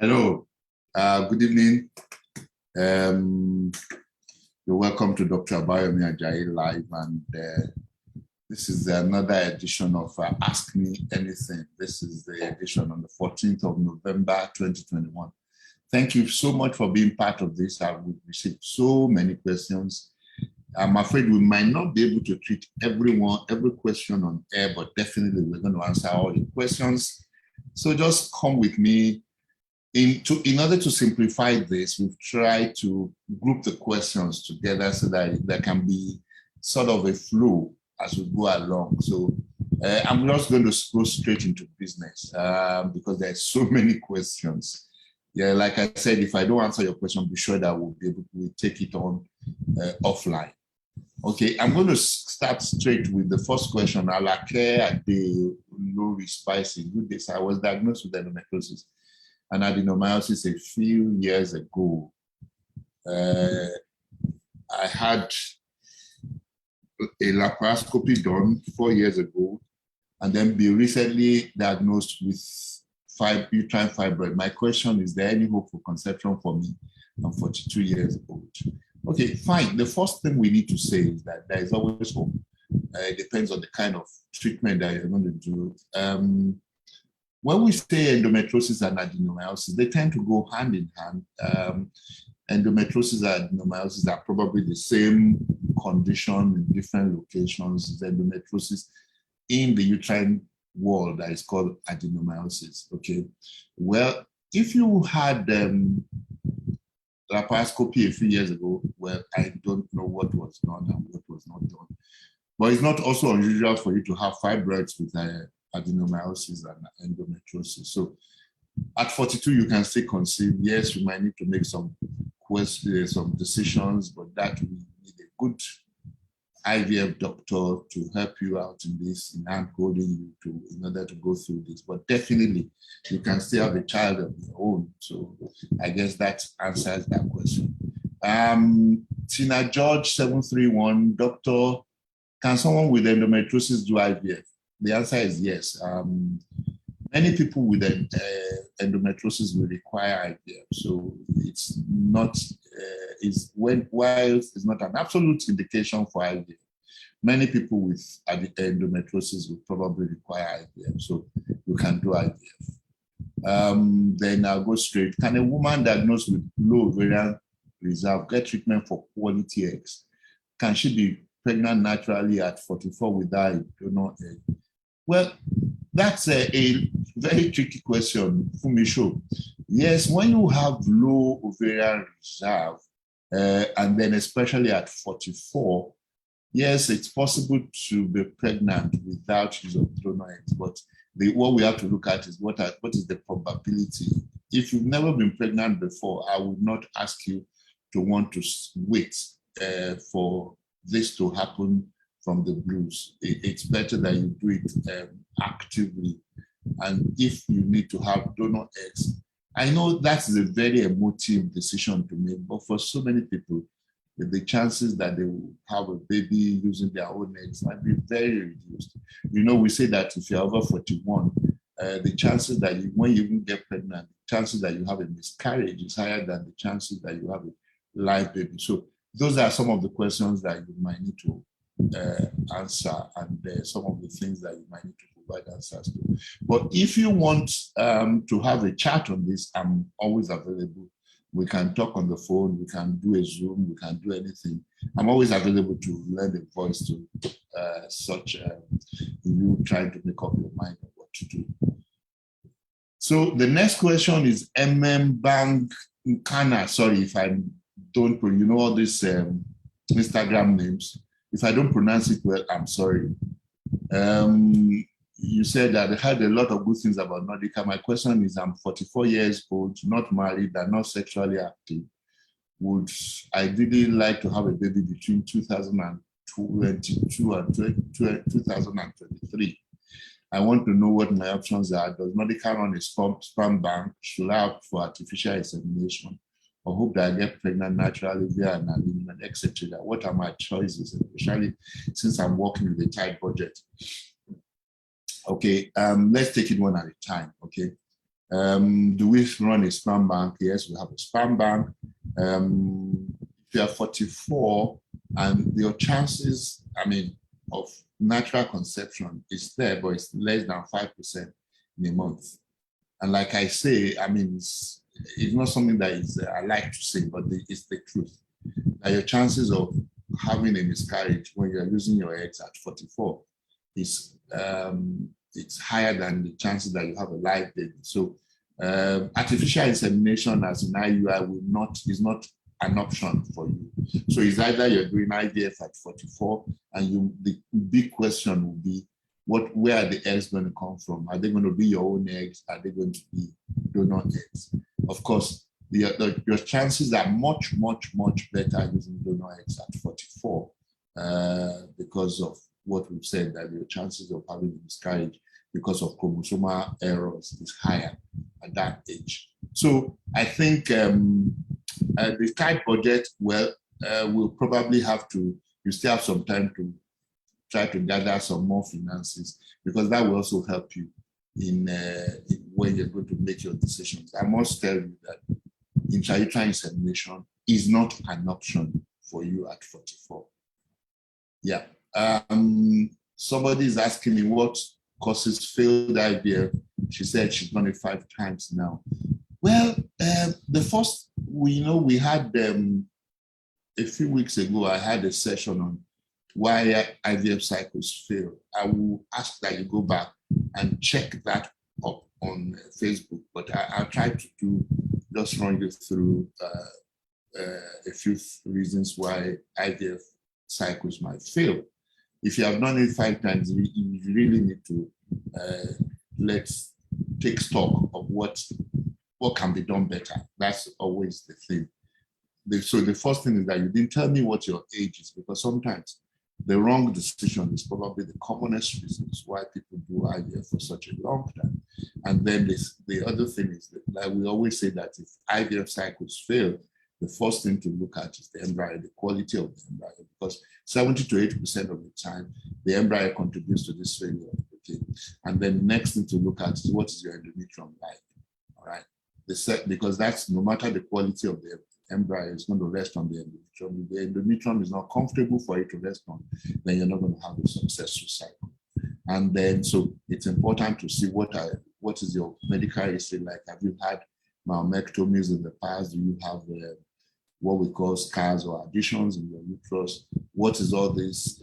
Hello, good evening. You're welcome to Dr. Abayomi Ajayi Live, and this is another edition of Ask Me Anything. This is the edition on the 14th of November, 2021. Thank you so much for being part of this. I've received so many questions. I'm afraid we might not be able to treat every question on air, but definitely we're going to answer all the questions. So just come with me. In order to simplify this, we've tried to group the questions together so that there can be sort of a flow as we go along. So I'm just going to go straight into business because there's so many questions. Yeah, like I said, if I don't answer your question, be sure that we'll take it on offline. Okay, I'm going to start straight with the first question. Alake Ade Lori Spicy. Good days. I was diagnosed with endometriosis and adenomyosis a few years ago. I had a laparoscopy done 4 years ago and then be recently diagnosed with uterine fibroid. My question is, there any hope for conception for me? I'm 42 years old. Okay, fine. The first thing we need to say is that there is always hope. It depends on the kind of treatment that you're going to do. When we say endometriosis and adenomyosis, they tend to go hand in hand. Endometriosis and adenomyosis are probably the same condition in different locations. The endometriosis in the uterine wall that is called adenomyosis. Okay, well, if you had laparoscopy a few years ago, well, I don't know what was done and what was not done, but it's not also unusual for you to have fibroids with adenomyosis and endometriosis. So at 42, you can still conceive. Yes, you might need to make some decisions, but that we need a good IVF doctor to help you out in this, in hand holding you in order to go through this. But definitely, you can still have a child of your own. So I guess that answers that question. Tina George 731, doctor, can someone with endometriosis do IVF? The answer is yes. Many people with endometriosis will require IVF, so it's not while it's not an absolute indication for IVF. Many people with endometriosis will probably require IVF, so you can do IVF. Then I'll go straight. Can a woman diagnosed with low ovarian reserve get treatment for quality eggs? Can she be pregnant naturally at 44 without a donor egg? Well, that's a very tricky question, Fumisho. Yes, when you have low ovarian reserve, and then especially at 44, yes, it's possible to be pregnant without use of donor eggs. But what we have to look at is what is the probability. If you've never been pregnant before, I would not ask you to want to wait for this to happen from the blues. It's better that you do it actively. And if you need to have donor eggs, I know that's a very emotive decision to make, but for so many people, the chances that they will have a baby using their own eggs might be very reduced. You know, we say that if you're over 41, the chances that when you even get pregnant, the chances that you have a miscarriage is higher than the chances that you have a live baby. So those are some of the questions that you might need to answer, and some of the things that you might need to provide answers to. But if you want to have a chat on this, I'm always available. We can talk on the phone, we can do a Zoom, we can do anything. I'm always available to lend a voice to you trying to make up your mind on what to do. So the next question is Bank Nkana. Sorry if I don't, you know all these Instagram names. If I don't pronounce it well, I'm sorry. You said that I heard a lot of good things about Nordica. My question is, I'm 44 years old, not married, and not sexually active. Would ideally like to have a baby between 2022 and 2023. I want to know what my options are. Does Nordica run a sperm bank? Should I opt for artificial insemination? Or hope that I get pregnant naturally via an alignment, etc. What are my choices, especially since I'm working with a tight budget? Okay, let's take it one at a time, okay? Do we run a sperm bank? Yes, we have a sperm bank. If you are 44 and your chances, of natural conception is there, but it's less than 5% in a month. And like I say, it's not something that is I like to say, but it's the truth. Now your chances of having a miscarriage when you're losing your eggs at 44 is it's higher than the chances that you have a live baby. So artificial insemination as an IUI is not an option for you. So it's either you're doing IVF at 44, and the big question will be, where are the eggs going to come from? Are they going to be your own eggs? Are they going to be donor eggs? Of course, your chances are much, much, much better using donor eggs at 44 because of what we've said, that your chances of having a miscarriage because of chromosomal errors is higher at that age. So I think the tight budget, we'll probably you still have some time to try to gather some more finances, because that will also help you in when you're going to make your decisions. I must tell you that intrauterine insemination is not an option for you at 44. Yeah. Somebody is asking me what causes failed IVF. She said she's done it 5 times now. Well, the first, we had a few weeks ago, I had a session on why IVF cycles fail. I will ask that you go back and check that up on Facebook, but I'll try to just run you through a few reasons why IVF cycles might fail. If you have done it 5 times, you really need to let's take stock of what can be done better. That's always the thing. So the first thing is that you didn't tell me what your age is, because sometimes the wrong decision is probably the commonest reasons why people do IVF for such a long time. And then the other thing is that, like we always say, that if IVF cycles fail, the first thing to look at is the embryo, the quality of the embryo, because 70 to 80% of the time, the embryo contributes to this failure. Okay? And then the next thing to look at is, what is your endometrium like? All right. Because that's, no matter the quality of the embryo, is going to rest on the endometrium. If the endometrium is not comfortable for it to rest on, then you're not going to have a successful cycle. And then, so it's important to see what is your medical history like. Have you had myomectomies in the past? Do you have what we call scars or additions in your uterus? What is all this?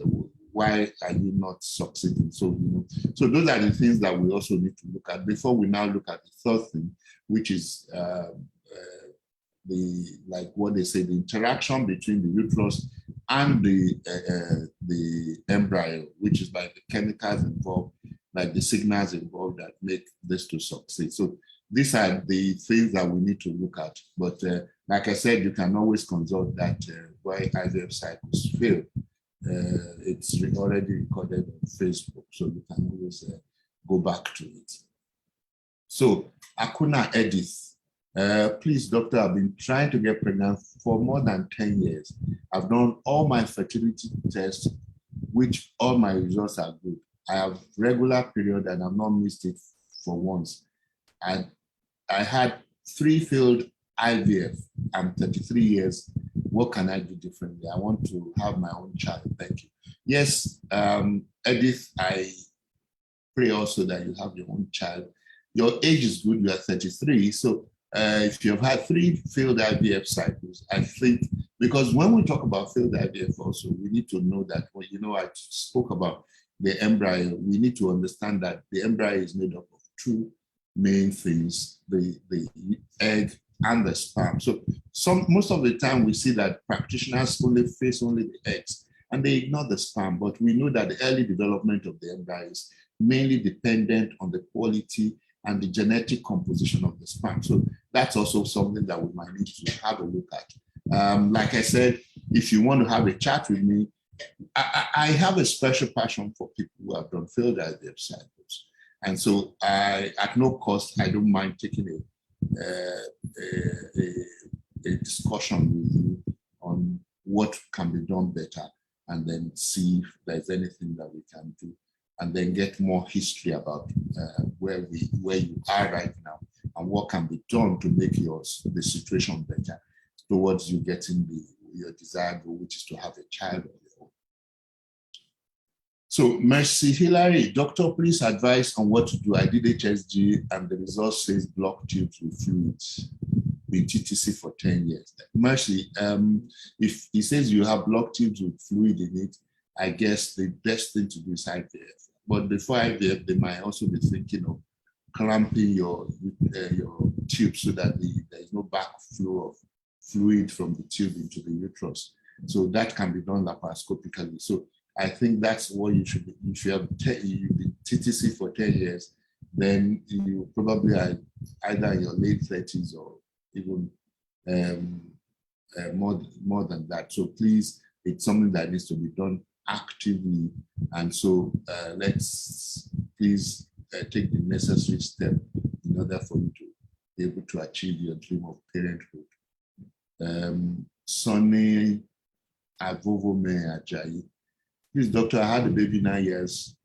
Why are you not succeeding? So, so those are the things that we also need to look at before we now look at the third thing, which is like what they say, the interaction between the uterus and the embryo, which is like the chemicals involved, like the signals involved that make this to succeed. So these are the things that we need to look at. But like I said, you can always consult that why IVF cycles fail. It's already recorded on Facebook, so you can always go back to it. So Akuna Edith. Please, doctor, I've been trying to get pregnant for more than 10 years. I've done all my fertility tests, which all my results are good. I have regular period and I've not missed it for once. And I had 3 failed IVF. I'm 33 years. What can I do differently? I want to have my own child. Thank you. Yes, Edith, I pray also that you have your own child. Your age is good. You are 33. So if you've had 3 failed IVF cycles, I think, because when we talk about failed IVF also, we need to know that, I spoke about the embryo. We need to understand that the embryo is made up of 2 main things, the egg and the sperm. So most of the time we see that practitioners face only the eggs and they ignore the sperm, but we know that the early development of the embryo is mainly dependent on the quality and the genetic composition of the sperm. So that's also something that we might need to have a look at. Like I said, if you want to have a chat with me, I have a special passion for people who have done failed IVF cycles. And so at no cost, I don't mind taking a discussion with you on what can be done better, and then see if there's anything that we can do, and then get more history about where you are right now and what can be done to make the situation better towards you getting your desired goal, which is to have a child of your own. So Mercy Hillary, doctor, please advise on what to do. I did HSG and the result says blocked tubes with fluids. Been TTC for 10 years. Mercy, if he says you have blocked tubes with fluid in it, I guess the best thing to do is IVF. But before IVF, they might also be thinking of clamping your tube so that there is no backflow of fluid from the tube into the uterus. So that can be done laparoscopically. So I think that's what you should be. If you have been TTC for 10 years, then you probably are either in your late 30s or even more than that. So please, it's something that needs to be done actively. And so let's please take the necessary step in order for you to be able to achieve your dream of parenthood. Sonny Abayomi Ajayi. Please, doctor, I had a baby 9 years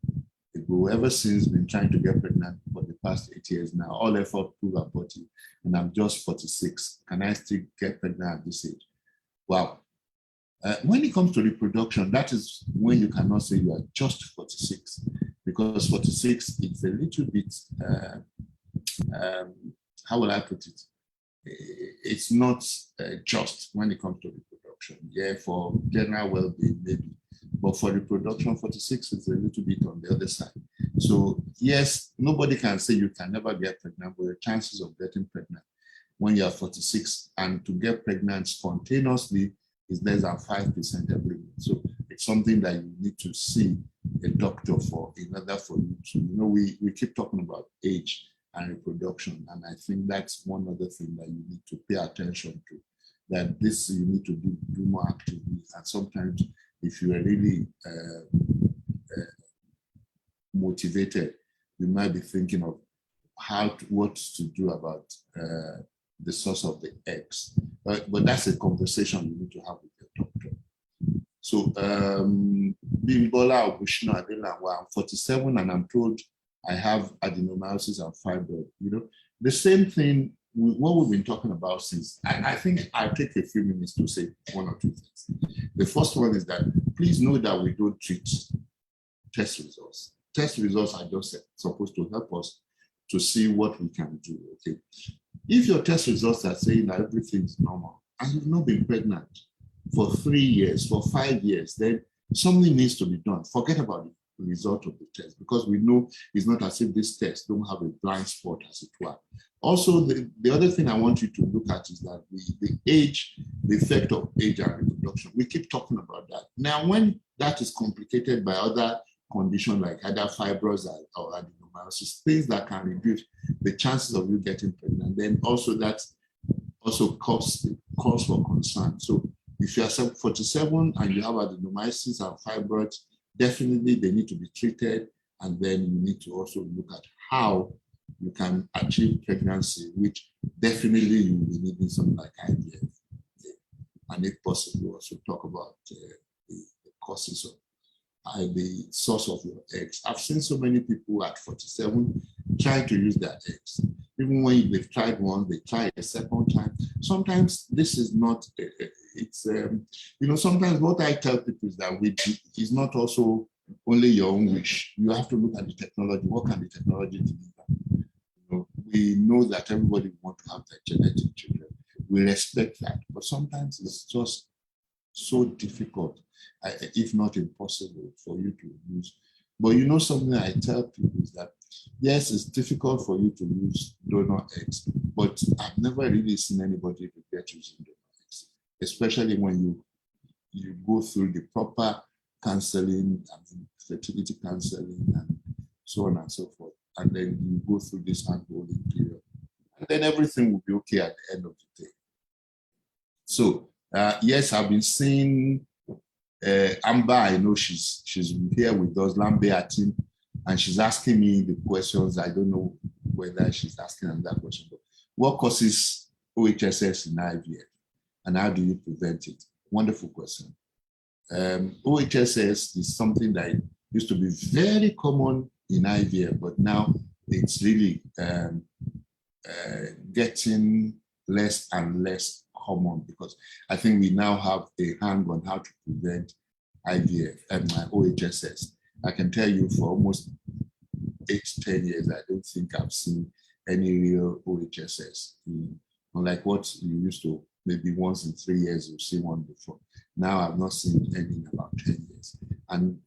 ago. Ever since, been trying to get pregnant for the past 8 years now. All effort prove abortive, and I'm just 46. Can I still get pregnant at this age? Wow. When it comes to reproduction, that is when you cannot say you are just 46, because 46 is a little bit, how will I put it? It's not just when it comes to reproduction. Yeah, for general well-being, maybe. But for reproduction, 46 is a little bit on the other side. So yes, nobody can say you can never get pregnant, but your chances of getting pregnant when you are 46 and to get pregnant spontaneously is less than 5% every month. So it's something that you need to see a doctor for in order for you to, we keep talking about age and reproduction. And I think that's one other thing that you need to pay attention to, that this you need to do more actively. And sometimes if you are really motivated, you might be thinking of what to do about the source of the eggs. But that's a conversation you need to have with your doctor. So, Bimbola Obushina Adela, I'm 47 and I'm told I have adenomyosis and fibroid. The same thing, what we've been talking about since, I think I'll take a few minutes to say one or two things. The first one is that please know that we don't treat test results. Test results are just supposed to help us to see what we can do, okay? If your test results are saying that everything's normal and you've not been pregnant for 3 years, for 5 years, then something needs to be done. Forget about the result of the test, because we know it's not as if this test don't have a blind spot, as it were. Also, the other thing I want you to look at is that the effect of age and reproduction. We keep talking about that. Now, when that is complicated by other conditions like either fibroids or adenomyosis, things that can reduce the chances of you getting pregnant, then also that also cause for concern. So if you are 47 and you have adenomyosis and fibroids, definitely they need to be treated, and then you need to also look at how you can achieve pregnancy, which definitely you will be needing something like IVF. And if possible, also talk about the causes of the source of your eggs. I've seen so many people at 47 trying to use their eggs. Even when they've tried one, they try a second time. Sometimes this is not, sometimes what I tell people is that it's not also only your own wish. You have to look at the technology. What can the technology deliver? We know that everybody wants to have their genetic children. We respect that, but sometimes it's just so difficult, if not impossible, for you to use. But something I tell people is that, yes, it's difficult for you to use donor eggs, but I've never really seen anybody regret using donor eggs, especially when you go through the proper counseling, fertility counseling, and so on and so forth. And then you go through this handholding period. And then everything will be okay at the end of the day. So, yes, I've been seeing Amber. I know she's here with us, Lambeatin, and she's asking me the questions. I don't know whether she's asking another question, but what causes OHSS in IVF, and how do you prevent it? Wonderful question. OHSS is something that used to be very common in IVF, but now it's really getting less and less common, because I think we now have a hang on how to prevent IVF and my OHSS. I can tell you for almost 8-10 years, I don't think I've seen any real OHSS. Unlike what you used to, maybe once in 3 years, you've seen one before. Now I've not seen any in about 10 years. And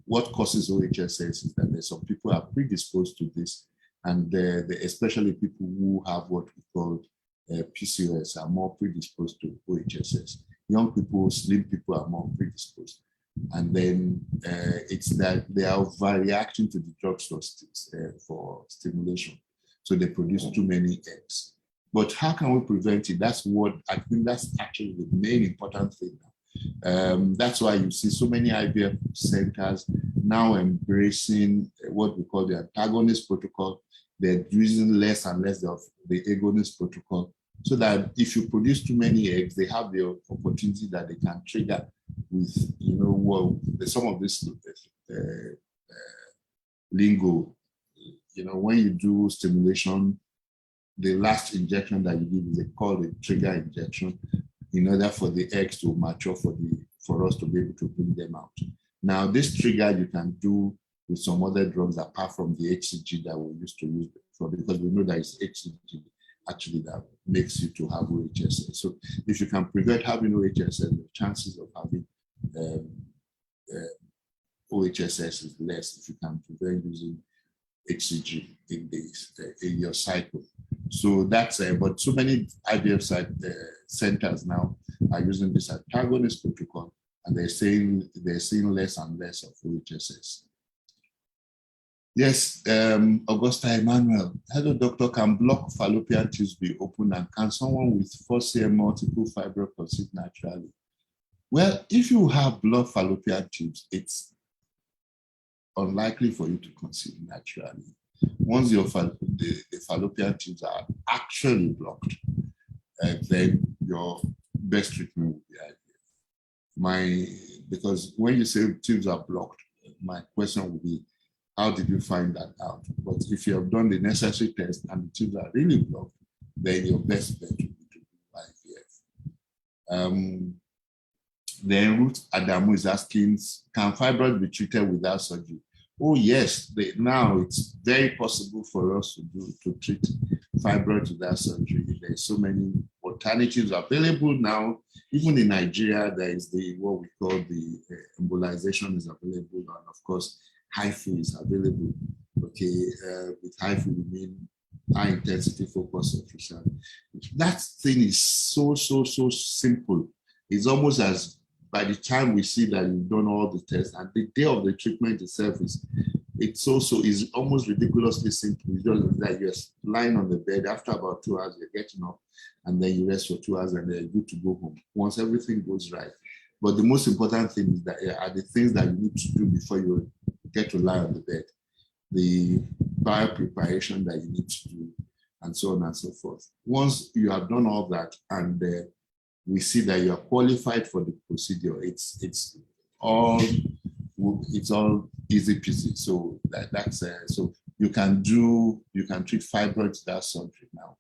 what causes OHSS is that there's some people are predisposed to this, and especially people who have what we call PCOS are more predisposed to OHSS. Young people, slim people are more predisposed. And then it's that they are overreacting to the drugs for stimulation. So they produce too many eggs. But how can we prevent it? That's what I think that's actually the main important thing now. That's why you see so many IVF centers now embracing what we call the antagonist protocol. They're using less and less of the agonist protocol, so that if you produce too many eggs, they have the opportunity that they can trigger with, some of this lingo. When you do stimulation, the last injection that you give is called a trigger injection, in order for the eggs to mature for us to be able to bring them out. Now, this trigger you can do with some other drugs apart from the HCG that we used to use before, because we know that it's HCG actually that makes you to have OHSS. So if you can prevent having OHSS, the chances of having OHSS is less if you can prevent using HCG in your cycle. So that's but so many IVF centers now are using this antagonist protocol, and they're seeing less and less of OHSS. Yes, Augusta Emmanuel. Hello, doctor. Can blocked fallopian tubes be open, and can someone with 4cm multiple fibroid conceive naturally? Well, if you have blocked fallopian tubes, it's unlikely for you to conceive naturally. Once the fallopian tubes are actually blocked, then your best treatment will be IVF. Because when you say tubes are blocked, my question would be, how did you find that out? But if you have done the necessary test and the tubes are really blocked, then your best bet would be to do IVF. Then Ruth Adamu is asking, can fibroid be treated without surgery? Oh yes, now it's very possible for us to treat fibroid without surgery. There's so many alternatives available now. Even in Nigeria, there is what we call the embolization is available, and of course, HIFU is available. Okay, with HIFU we mean high intensity focus ultrasound. That thing is so simple. It's almost as by the time we see that you've done all the tests, and the day of the treatment itself is almost ridiculously simple. It's just that you're lying on the bed. After about 2 hours, you're getting up, and then you rest for 2 hours, and then you're good to go home once everything goes right. But the most important thing is that are the things that you need to do before you get to lie on the bed, the biopreparation that you need to do, and so on and so forth. Once you have done all that, and we see that you are qualified for the procedure, it's all easy peasy. So that's so you can treat fibroids without surgery now.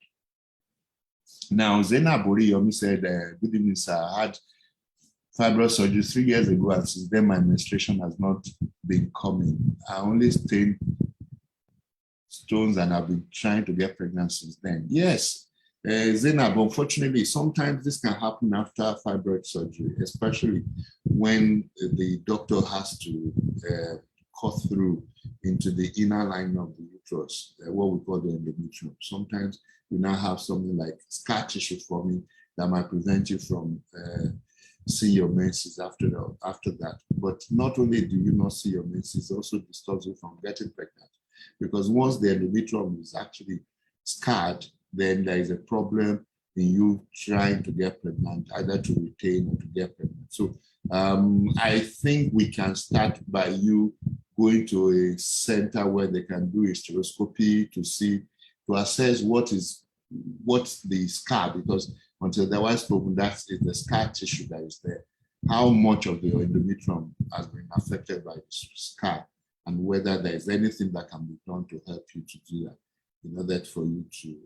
Now, Zena Boriyomi said, good evening, sir. I had fibroid surgery 3 years ago, and since then my menstruation has not been coming. I only stained stones, and I've been trying to get pregnant since then. Yes, Zainab, unfortunately, sometimes this can happen after fibroid surgery, especially when the doctor has to cut through into the inner line of the uterus, what we call the endometrium. Sometimes you now have something like scar tissue forming that might prevent you from see your menses after that. But not only do you not see your menses, it also disturbs you from getting pregnant. Because once the endometrium is actually scarred, then there is a problem in you trying to get pregnant, either to retain or to get pregnant. So I think we can start by you going to a center where they can do hysteroscopy to assess what's the scar, because until otherwise proven, that is the scar tissue that is there. How much of the endometrium has been affected by the scar, and whether there is anything that can be done to help you to do that. in order for you to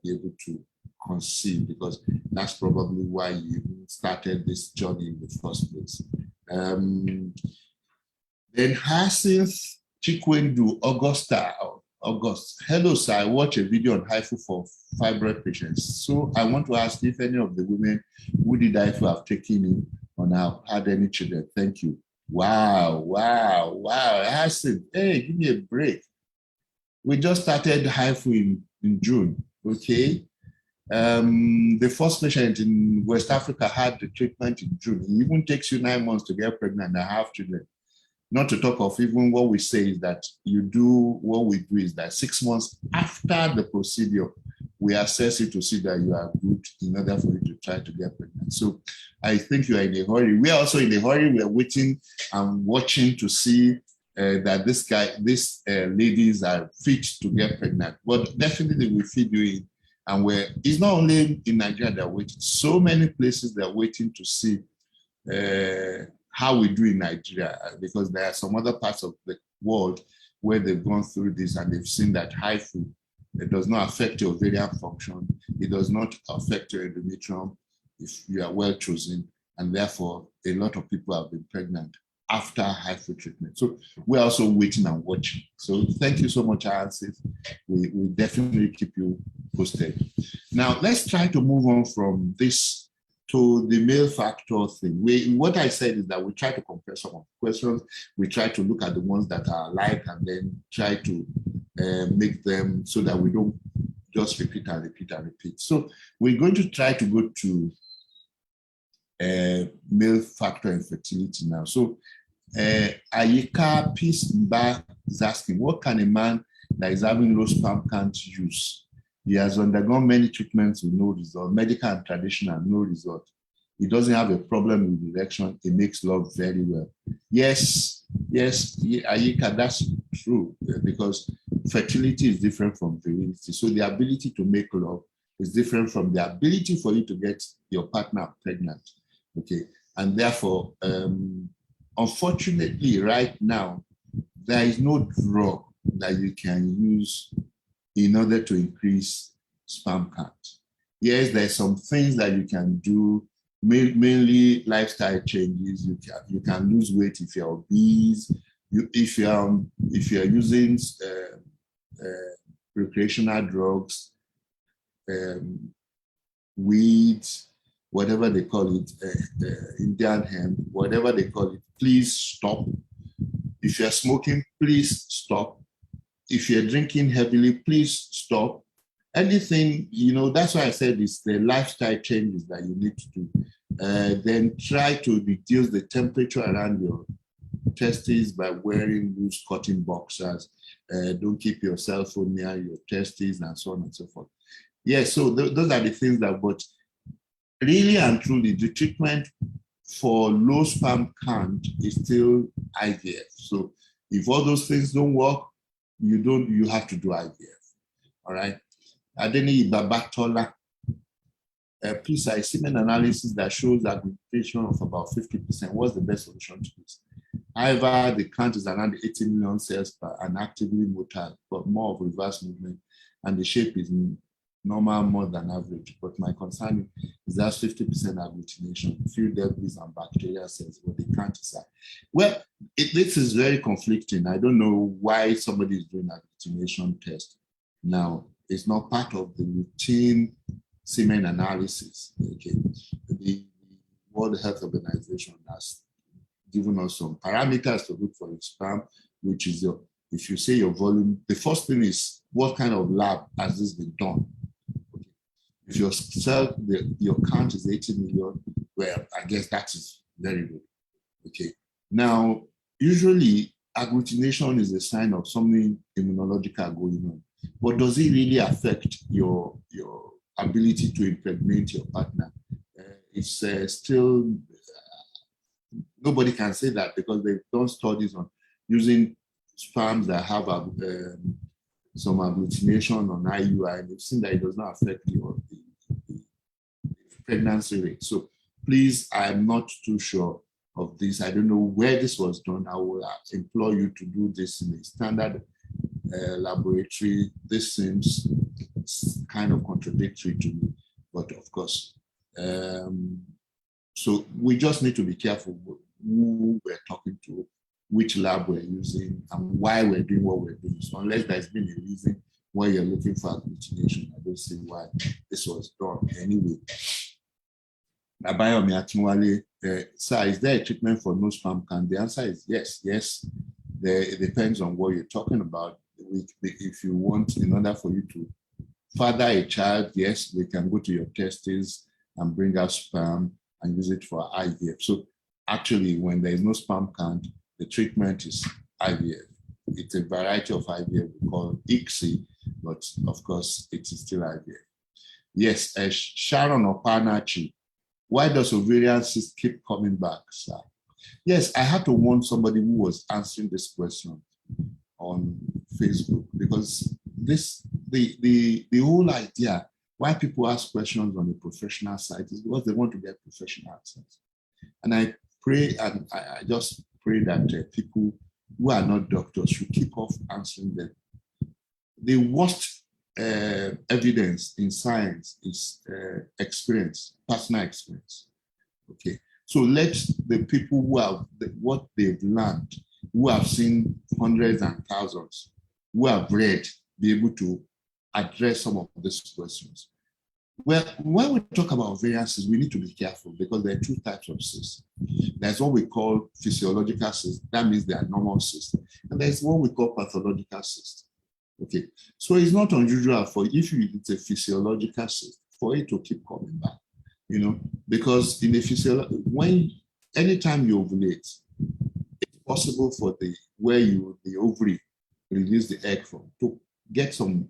be able to conceive, because that's probably why you started this journey in the first place. Then Hyacinth Chikwendu August. Hello, sir. I watched a video on HIFU for fibroid patients. So I want to ask if any of the women who did HIFU have taken it or have had any children. Thank you. Wow. Hyacinth, hey, give me a break. We just started HIFU in June, okay? The first patient in West Africa had the treatment in June. It even takes you 9 months to get pregnant and have children. Not to talk of even what we say is that what we do is that 6 months after the procedure, we assess you to see that you are good in order for you to try to get pregnant. So I think you are in a hurry. We are also in a hurry. We are waiting and watching to see that these ladies are fit to get pregnant. But definitely we feed you in. And it's not only in Nigeria that are waiting. So many places that are waiting to see how we do in Nigeria, because there are some other parts of the world where they've gone through this and they've seen that HIFU, it does not affect your ovarian function. It does not affect your endometrium if you are well chosen. And therefore, a lot of people have been pregnant after HIFU treatment. So we're also waiting and watching. So thank you so much, Hyacinth. We definitely keep you posted. Now, let's try to move on from this to the male factor thing. What I said is that we try to compare some of the questions. We try to look at the ones that are alike and then try to make them so that we don't just repeat and repeat and repeat. So we're going to try to go to male factor infertility now. So Ayika Peace Mba is asking, what can a man that is having low sperm count use? He has undergone many treatments with no result, medical and traditional, no result. He doesn't have a problem with erection. He makes love very well. Yes, Ayika, that's true, because fertility is different from virility. So the ability to make love is different from the ability for you to get your partner pregnant. Okay, and therefore, unfortunately, right now, there is no drug that you can use in order to increase sperm count. Yes, there's some things that you can do, mainly lifestyle changes. You can lose weight if you're obese. If you're using recreational drugs, weeds, whatever they call it, Indian hemp, whatever they call it, please stop. If you're smoking, please stop. If you're drinking heavily, please stop. Anything, that's why I said it's the lifestyle changes that you need to do. Then try to reduce the temperature around your testes by wearing loose cotton boxers. Don't keep your cell phone near your testes and so on and so forth. Yeah, so those are the things that, but really and truly, the treatment for low sperm count is still IVF. So if all those things don't work, you have to do IVF. All right. Adeni Babatola, please, I see an analysis that shows aggregation of about 50%. What's the best solution to this? However, the count is around 80 million cells per and actively motile, but more of reverse movement, and the shape is normal more than average. But my concern is that 50% agglutination, few debris and bacterial cells, but the count is high. Well, this is very conflicting. I don't know why somebody is doing agglutination test. Now, it's not part of the routine semen analysis. Okay, the World Health Organization has given us some parameters to look for in sperm, which is if you say your volume, the first thing is what kind of lab has this been done? Okay. If your cell, your count is 80 million, well, I guess that is very good. Okay. Now, usually agglutination is a sign of something immunological going on. But does it really affect your ability to impregnate your partner? It's still, nobody can say that because they've done studies on using sperms that have some agglutination on IUI, and they've seen that it does not affect the pregnancy rate. So please, I'm not too sure of this. I don't know where this was done. I will implore you to do this in a standard laboratory. This seems kind of contradictory to me, but of course. So we just need to be careful who we're talking to, which lab we're using, and why we're doing what we're doing. So unless there's been a reason why you're looking for agglutination, I don't see why this was done anyway. Abayomi Ajayi, sir, is there a treatment for no sperm count? The answer is yes. Yes, it depends on what you're talking about. If you want, in order for you to father a child, yes, they can go to your testes and bring out sperm and use it for IVF. So actually, when there is no sperm count, the treatment is IVF. It's a variety of IVF we call ICSI, but of course, it is still IVF. Yes, Sharon Opanachi, why does ovarian cyst keep coming back, sir? Yes, I had to warn somebody who was answering this question on Facebook, because the whole idea why people ask questions on the professional side is because they want to get professional answers. And I pray, and I just pray that people who are not doctors should keep off answering them. The worst evidence in science is experience, personal experience. Okay, so let the people who have what they've learned, who have seen hundreds and thousands, who have read, be able to address some of these questions. Well, when we talk about ovarian cysts, we need to be careful because there are two types of cysts. There's what we call physiological cysts. That means they are normal cysts. And there's what we call pathological cysts. Okay, so it's not unusual for if it's a physiological cyst for it to keep coming back, you know, because in the anytime you ovulate, it's possible for the ovary release the egg from to get some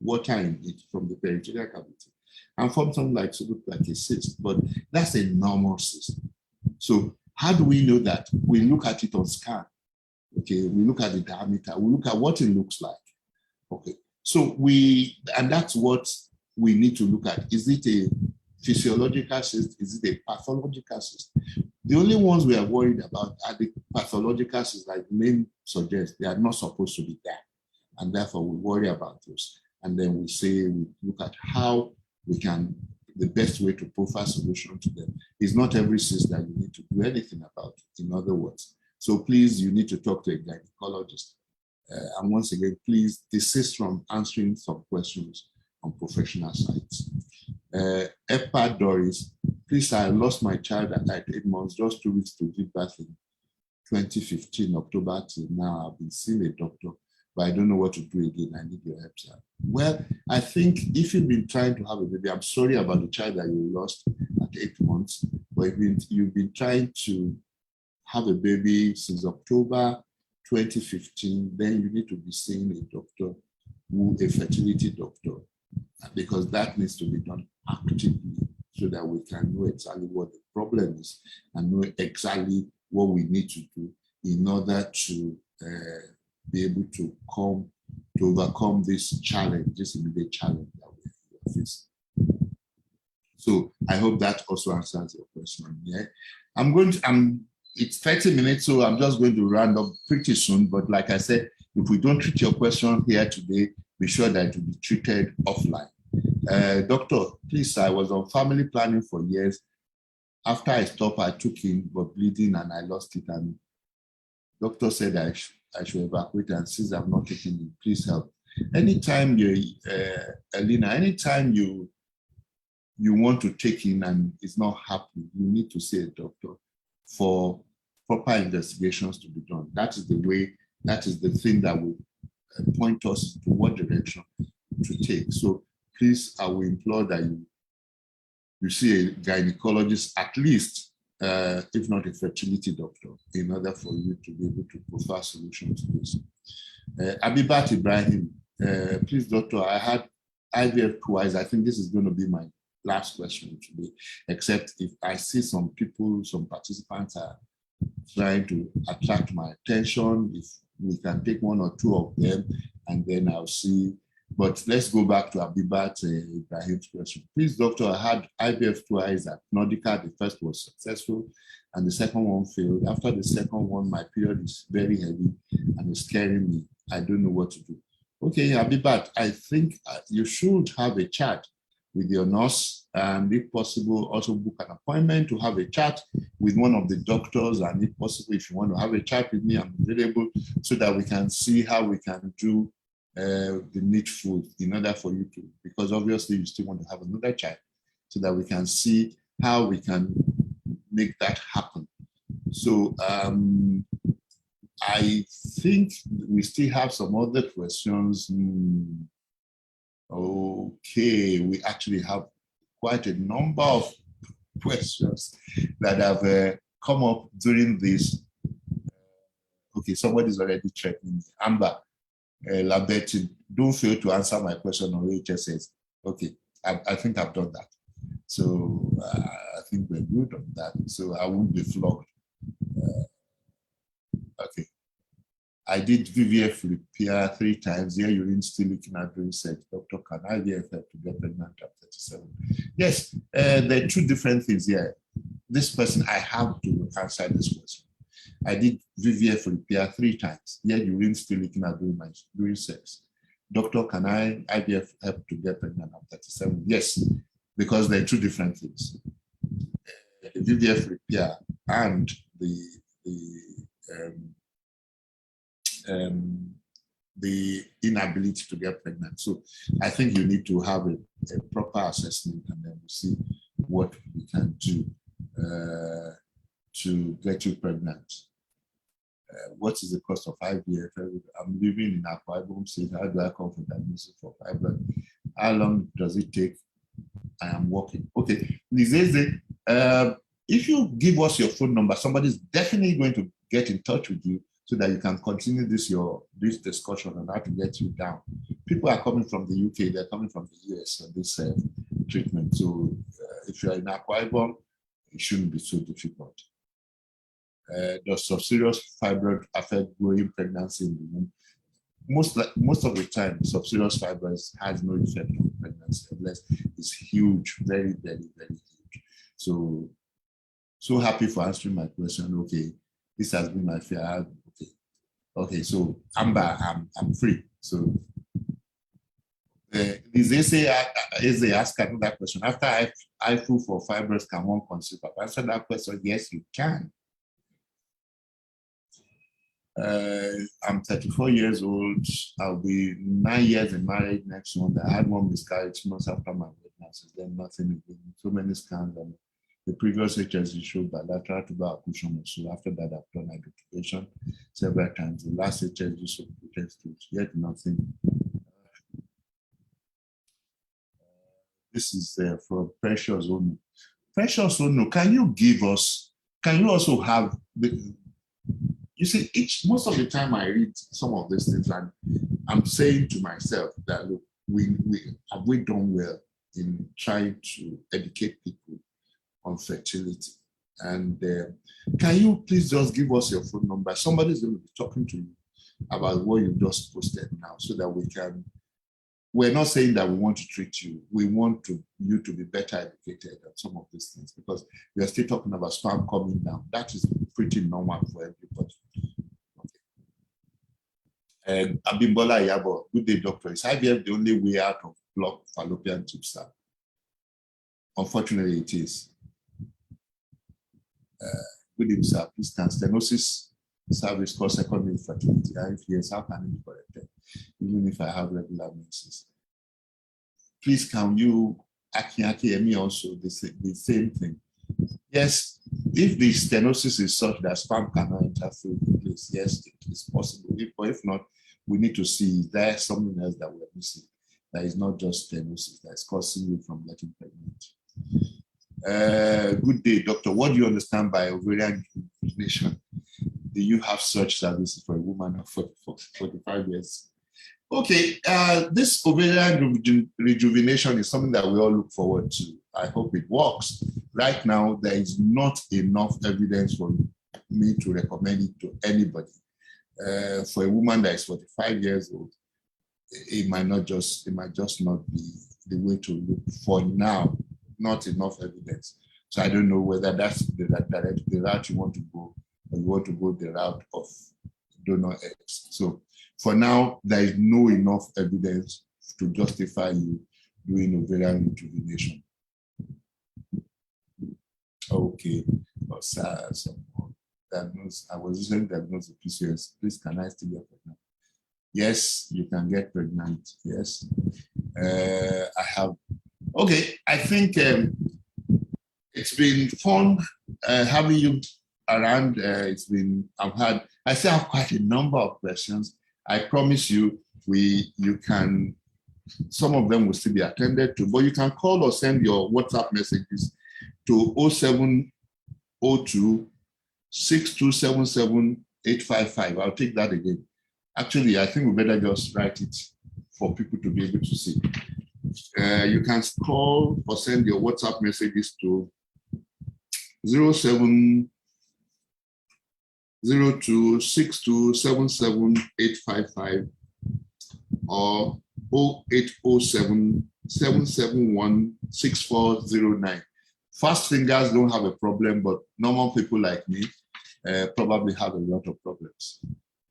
water in it from the peritoneal cavity and form something like a cyst, but that's a normal cyst. So how do we know that? We look at it on scan. Okay, we look at the diameter, we look at what it looks like. Okay, so and that's what we need to look at. Is it a physiological cyst? Is it a pathological cyst? The only ones we are worried about are the pathological cysts, like the name suggests, they are not supposed to be there. And therefore we worry about those. And then we look at how we can, the best way to profile solution to them. It's not every cyst that you need to do anything about, in other words. So please, you need to talk to a gynecologist. And once again, please desist from answering some questions on professional sites. Epa Doris, please, I lost my child at 8 months, just 2 weeks to give birth in 2015, October till now. I've been seeing a doctor, but I don't know what to do again. I need your help, sir. Well, I think if you've been trying to have a baby, I'm sorry about the child that you lost at 8 months, but you've been trying to have a baby since October 2015, then you need to be seeing a doctor, a fertility doctor, because that needs to be done actively so that we can know exactly what the problem is and know exactly what we need to do in order to be able to overcome this challenge, this immediate challenge that we are facing. So I hope that also answers your question. Yeah, it's 30 minutes, so I'm just going to round up pretty soon. But like I said, if we don't treat your question here today, be sure that it will be treated offline. Doctor, please, I was on family planning for years. After I stopped, I took in, but bleeding and I lost it. And doctor said I should evacuate, and since I'm not taking it, please help. Anytime Elena, anytime you want to take in and it's not happening, you need to see a doctor for proper investigations to be done. That is the way, that is the thing that will point us to what direction to take. So please, I will implore that you see a gynecologist, at least, if not a fertility doctor, in order for you to be able to provide solutions to this. Abibat Ibrahim, please, doctor, I had IVF twice. I think this is going to be my last question today, except if I see some people, some participants are trying to attract my attention, if we can take one or two of them, and then I'll see. But let's go back to Abibat Ibrahim's question. Please, doctor, I had IVF twice at Nordica. The first was successful, and the second one failed. After the second one, my period is very heavy and it's scaring me. I don't know what to do. Okay, Abibat, I think you should have a chat with your nurse, and if possible, also book an appointment to have a chat with one of the doctors. And if possible, if you want to have a chat with me, I'm available so that we can see how we can do the needful in order for you to, because obviously you still want to have another child, so that we can see how we can make that happen. So I think we still have some other questions. Okay, we actually have quite a number of questions that have come up during this. Okay, somebody's already threatening me. Amber, Labetti, don't fail to answer my question on OHSS. Okay, I think I've done that. So I think we're good on that. So I won't be flogged. Okay. I did VVF repair 3 times. Here, urine still leaking out during sex. Doctor, can IVF help to get pregnant at 37? Yes, there are 2 different things here. This person, I have to answer this question. I did VVF repair 3 times. Here, urine still leaking out during sex. Doctor, can IVF help to get pregnant at 37? Yes, because there are 2 different things. The VVF repair and the inability to get pregnant. So I think you need to have a proper assessment, and then we'll see what we can do to get you pregnant. What is the cost of IVF? I'm living in Akwa Ibom State. How do I come for diagnosis for fibroid? How long does it take? I am working. Okay, Lizeze, if you give us your phone number, somebody's definitely going to get in touch with you so that you can continue this discussion on how to get you down. People are coming from the UK, they're coming from the US on this treatment. So if you're in Akwa Ibom, it shouldn't be so difficult. Does subserous fibroid affect growing pregnancy in the womb? Most of the time, subserous fibroids has no effect on pregnancy unless it's huge, very, very, very huge. So happy for answering my question. Okay, this has been my fear. Okay, so Amber, I'm free. So they ask another question. After I flew for fibroids, can one conceive? I've answered that question. Yes, you can. I'm 34 years old. I'll be 9 years in marriage next month. I had 1 miscarriage months after my pregnancy. Then nothing again. So many scans. And the previous HSG showed bilateral tubal occlusion. So after that, I've done identification several times. The last HSG showed potential, yet nothing. This is from Precious Ono. Precious Ono, can you also have you see, most of the time I read some of these things and I'm saying to myself that, look, have we done well in trying to educate people on fertility? And can you please just give us your phone number? Somebody's going to be talking to you about what you just posted now so that we can, we're not saying that we want to treat you. We want you to be better educated on some of these things because we are still talking about sperm coming down. That is pretty normal for everybody. Okay. Abimbola Yabo, good day, doctor. Is IVF the only way out of blocked fallopian tube stab? Unfortunately, it is. Good evening, sir. Please, can stenosis service cause secondary infertility? If yes, how can it be corrected? Even if I have regular menses. Please, can you Aki also the same thing? Yes, if the stenosis is such that sperm cannot enter through the place, yes, it is possible. But if not, we need to see is there something else that we're missing that is not just stenosis that is causing you from getting pregnant. Good day, doctor. What do you understand by ovarian rejuvenation? Do you have such services for a woman of 45 years? Okay, this ovarian rejuvenation is something that we all look forward to. I hope it works. Right now, there is not enough evidence for me to recommend it to anybody. For a woman that is 45 years old, it might just not be the way to look for now. Not enough evidence. So I don't know whether that's the route you want to go, or you want to go the route of donor X. So for now, there is no enough evidence to justify you doing ovarian rejuvenation. Okay, diagnosed, I was recently diagnosed with PCOS. Please, can I still get pregnant? Yes, you can get pregnant. Yes, I have. Okay, I think it's been fun having you around. I still have quite a number of questions. I promise you, you can, some of them will still be attended to, but you can call or send your WhatsApp messages to 0702 6277 855. I'll take that again. Actually, I think we better just write it for people to be able to see. You can call or send your WhatsApp messages to 0702 6277 855 or 0807 771 6409. Fast fingers don't have a problem, but normal people like me probably have a lot of problems.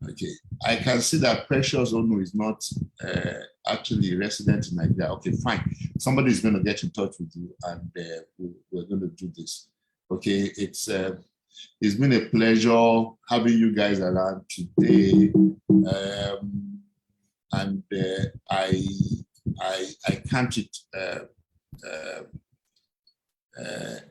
Okay, I can see that Precious Onu is not actually resident in Nigeria. Okay, fine. Somebody is going to get in touch with you, and we're going to do this. Okay, it's been a pleasure having you guys around today, and I count it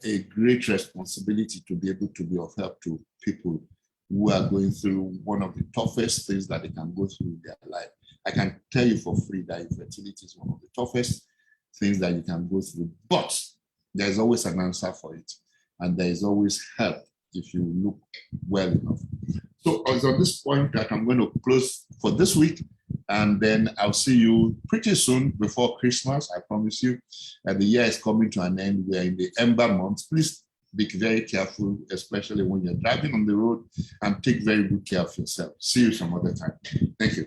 a great responsibility to be able to be of help to people who are going through one of the toughest things that they can go through in their life. I can tell you for free that infertility is one of the toughest things that you can go through, but there's always an answer for it, and there is always help if you look well enough. So it's on this point that I'm going to close for this week, and then I'll see you pretty soon before Christmas, I promise you. And the year is coming to an end. We're in the Ember months. Please be very careful, especially when you're driving on the road, and take very good care of yourself. See you some other time. Thank you.